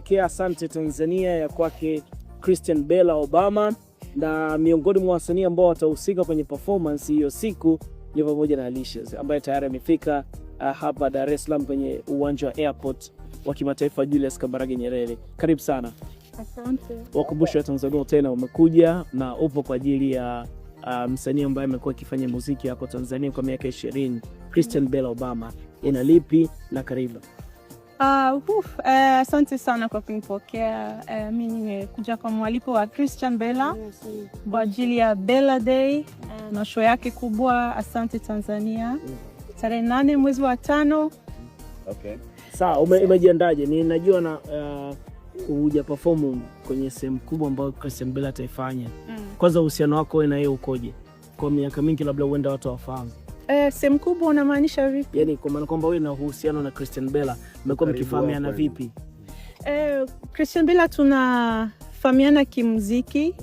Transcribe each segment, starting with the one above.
kuelekea Asante Tanzania ya kwake Christian Bella Obama, na miongoni mwa wasanii ambao watahusika kwenye performance hiyo siku ni pamoja na Alicious ambaye tayari amefika hapa Dar es Salaam kwenye uwanja wa airport wa kimataifa Julius Kambarage Nyerere. Karibu sana. Asante. Wakumbusha Tanzania tena umekuja na upo kwa ajili ya msanii ambaye amekuwa akifanya muziki hapo Tanzania kwa miaka 20, Christian Bella Obama. Ina lipi na karibu? Asante sana kwa kunipokea. Mimi nimekuja kwa mwaliko wa Christian Bella kwa ajili ya Bella Day na show yake kubwa Asante Tanzania tarehe 8 mwezi wa 5. Okay. Sawa, umejiandaje? Ninajua na kuja perform kwenye sehemu kubwa ambayo Christian Bella ataifanya. Kwanza uhusiano wako wewe na yeye ukoje? Kwa miaka mingi labda uenda watu wafahamu. Sehemu kubwa unamaanisha vipi? Yaani kwa maana kwamba wewe na uhusiano na Christian Bella mmekuwa mkifahamiana vipi? Christian Bella tunafahamiana kimuziki.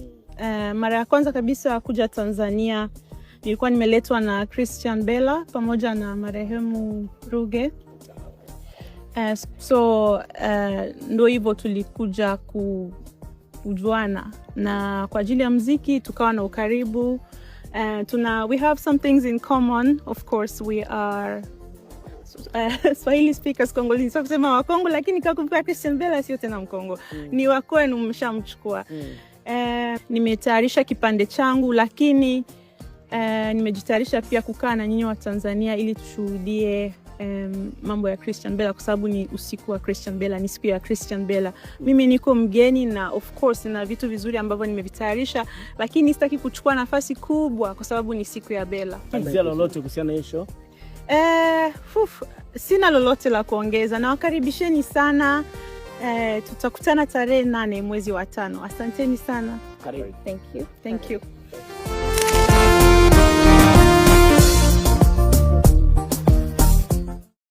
Mara ya kwanza kabisa kuja Tanzania nilikuwa nimeletwa na Christian Bella pamoja na marehemu Ruge. Ndio hivyo tulikuja kujuana, na kwa ajili ya muziki tukawa na ukaribu. We have some things in common. Of course we are Swahili speakers Congolese. So kusema wa Kongo, lakini kwa Christian Bella sio tena Mkongo. Ni wa kwenu, mmeshamchukua. Nimetayarisha kipande changu, lakini nimejitayarisha pia kukaa na nyinyi wa Tanzania ili tushuhudie mambo ya Christian Bella, kwa sababu ni usiku wa Christian Bella, ni siku ya Christian Bella. Mimi niko mgeni na of course na vitu vizuri ambavyo nimevitayarisha, lakini sitaki kuchukua nafasi kubwa kwa sababu ni siku ya Bella. Sina lolote kuhusiana na hiyo? Sina lolote la kuongeza, na wakaribisheni sana. Tutakutana tarehe 8 mwezi wa 5. Asanteni sana. Karibu. Thank you.